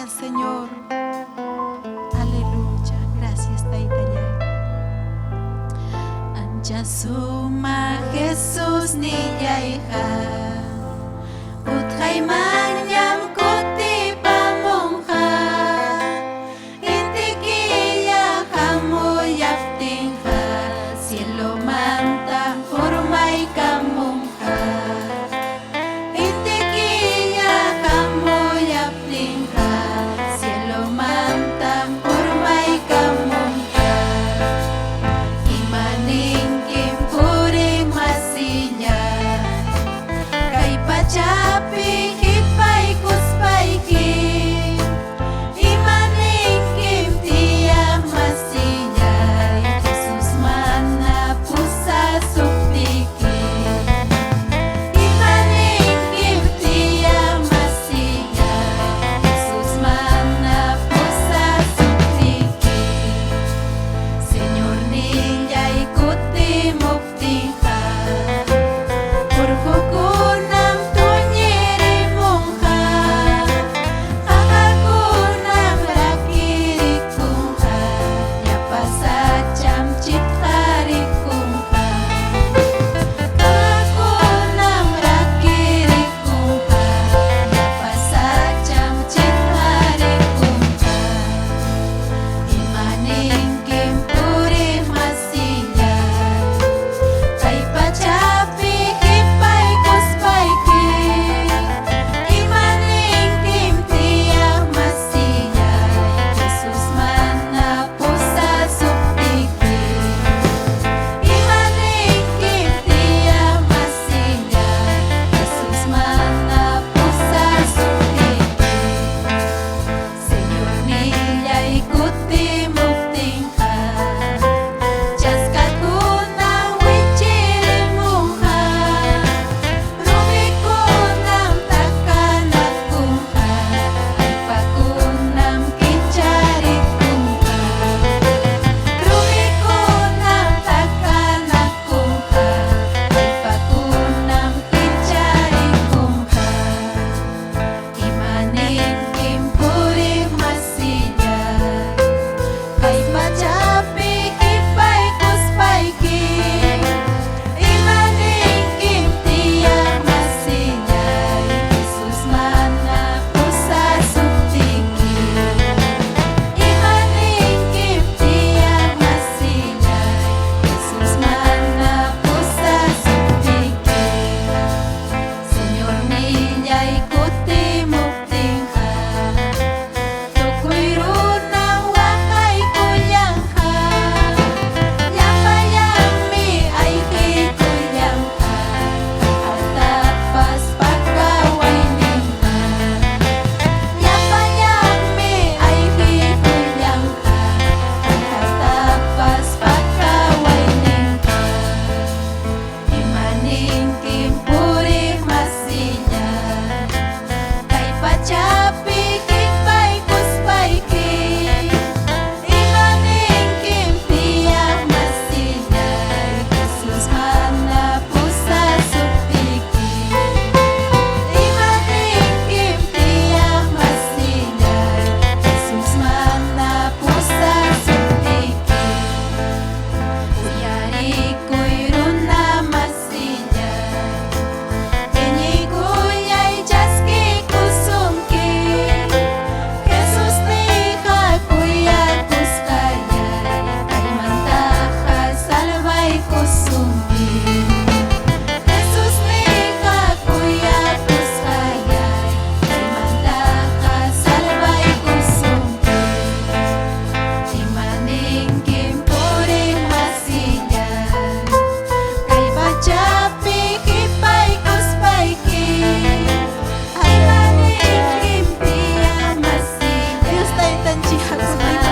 Gracias, Señor. Aleluya. Gracias, Taitaya. Anja suma Jesus ni yaiha. Uthay manyam kuti pamongha. Intikiya kamu yaftingha. Silo manta hurmay kamongha. Intikiya kamu yaftingha. Silo manta hurmay kamongha. Imaning kimpuring masinya. Kay pachapi hipay kuspayki. Imaning kimtiya masinya. Jesus mana pusa suktiki. Imaning kimtiya masinya. Jesus mana pusa suktiki. Señor niya ikuti muktiha. Purkukunam tunyiri mongha. Kakakunam rakiri kungha. Yapasacham chithari kungha. Kakakunam rakiri kungha. Yapasacham chithari kungha. Imaning kimpuri masinya. Kay pachapi hipay kuspayki. Imaning kimtiya masinya. Jesus mana pusa suktiki. Imaning kimtiya masinya. Jesus mana pusa suktiki. Señor niya ikuti muktingha. Jaskatunang wichiri mongha. Rumikunam takanak kungha. Alpakunam kichari kungha. Rumikunam takanak kungha. Alpakunam kichari kungha. Imaning kimpuri masinya. Kay pachapi hipay kuspayki. Imaning kimtiya masinya. Jesus mana pusa suktiki. Imaning kimtiya masinya. Jesus mana pusa suktiki. Señor niya ikuti muktingha. Tukoy runang wakay kuyangha. Yapayami ay hikuyangha. Atapas pagkawaininha. Yapayami ay hikuyangha. Atapas pagkawaininha. Imaning kimpuri masinya. Kay pachapi hipay kuspayki. Imaning kimtiya masinya. Jesus mana pusa suktiki. Imaning kimtiya masinya. Jesus mana pusa suktiki. Uyari kuyruna masinya. Enyi kuyay jaski kusumki. Jesus nika kuya kuskayay. Kay mantaha salvay kusumki. Jesus nika kuya kuskayay. Kay mantaha salvay kusumki. Imaning kimpuri masinya. Kay pachapi hipay kuspayki. Imaning kimtiya masinya. Dios tayo tanjiha kuspayki.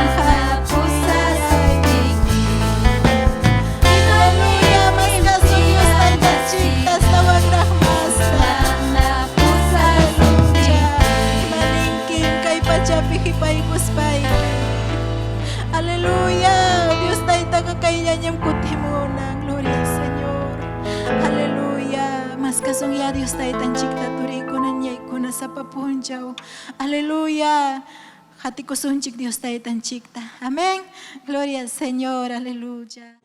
Pusa suktiki. Haleluya, mas kaso Dios tayo tanjitas tawag rahmas. Mana pusa suktiki. Imaning kim kay pachapi hipay kuspayki. Aleluya, Dios tayo tagakayanyam kuti mo na. Gloria al Señor. Aleluya. mas kasungya Dios tayo tan chikta turi ko na nyay ko na sa papunjaw. Aleluya. Hati ko sunchik Dios tayo tan chikta. Amén. Gloria al Señor. Aleluya.